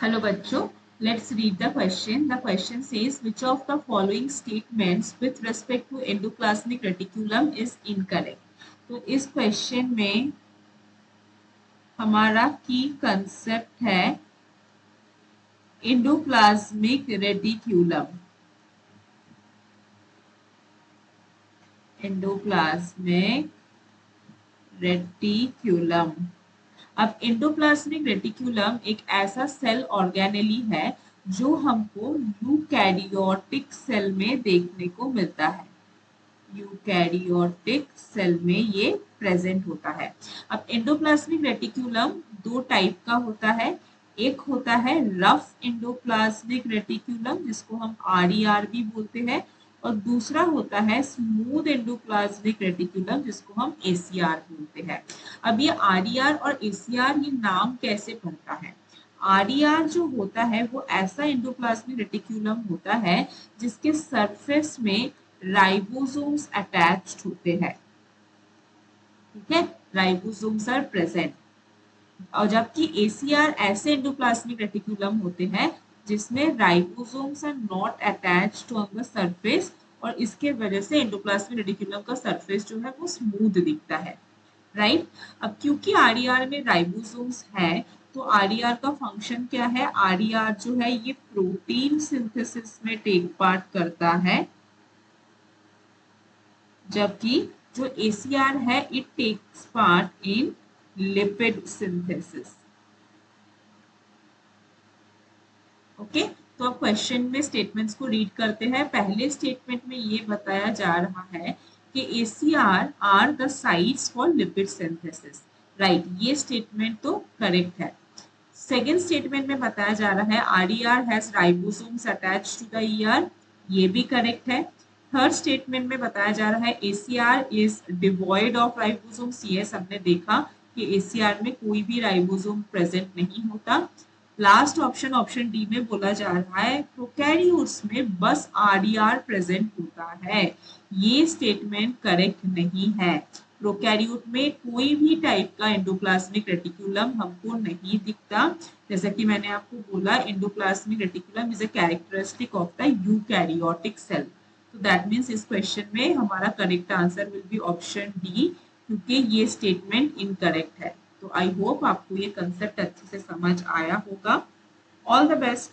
Hello बच्चों, let's read the question. The question says which of the following statements with respect to endoplasmic reticulum is incorrect. तो इस question में हमारा की concept है endoplasmic reticulum. Endoplasmic reticulum. अब endoplasmic reticulum एक ऐसा सेल ऑर्गेनेली है जो हमको यूकैरियोटिक सेल में देखने को मिलता है. यूकैरियोटिक सेल में ये प्रेजेंट होता है. अब एंडोप्लाज्मिक रेटिक्यूलम दो टाइप का होता है. एक होता है रफ एंडोप्लाज्मिक रेटिक्यूलम जिसको हम आरईआर भी बोलते हैं, और दूसरा होता है स्मूथ एंडोप्लाज्मिक रेटिक्यूलम जिसको हम एसीआर बोलते हैं. अब ये आरईआर और एसीआर ये नाम कैसे पड़ता है? आरईआर जो होता है वो ऐसा एंडोप्लाज्मिक रेटिक्यूलम होता है जिसके सरफेस में राइबोसोम्स अटैच्ड होते हैं. ठीक है, राइबोसोम्स आर प्रेजेंट. और जबकि एसीआर ऐसे एंडोप्लाज्मिक रेटिक्यूलम होते हैं जिसमें ribosomes are not attached on the surface, और इसके वजह से एंडोप्लाज्मिक रेटिक्यूलम का सरफेस जो है वो स्मूथ दिखता है. राइट. अब क्योंकि आरईआर में राइबोसोम्स है तो आरईआर का फंक्शन क्या है? आरईआर जो है ये प्रोटीन सिंथेसिस में टेक पार्ट करता है, जबकि जो एसीआर है it takes part in lipid synthesis. Okay, तो अब क्वेश्चन में स्टेटमेंट्स को रीड करते हैं. पहले स्टेटमेंट में ये बताया जा रहा है कि SER are the sites for lipid synthesis. Right, ये स्टेटमेंट तो करेक्ट है. सेकेंड स्टेटमेंट में बताया जा रहा है RER has ribosomes attached to the ER. ये भी करेक्ट है. थर्ड स्टेटमेंट में बताया जा रहा है ACR is devoid of ribosomes. ये हमने देखा कि एसीआर में कोई भी राइबोसोम प्रेजेंट नहीं होता. लास्ट ऑप्शन, ऑप्शन डी में बोला जा रहा है प्रोकैरियोट्स में बस आरईआर प्रेजेंट होता है. ये स्टेटमेंट करेक्ट नहीं है. प्रोकैरियोट में कोई भी टाइप का एंडोप्लाज्मिक रेटिक्यूलम हमको नहीं दिखता. जैसा कि मैंने आपको बोला, endoplasmic reticulum is a characteristic of the eukaryotic cell. तो दैट मीन्स इस क्वेश्चन में हमारा correct answer will be option D, क्योंकि ये स्टेटमेंट इनकरेक्ट है. तो आई होप आपको ये कंसेप्ट अच्छे से समझ आया होगा. All the best.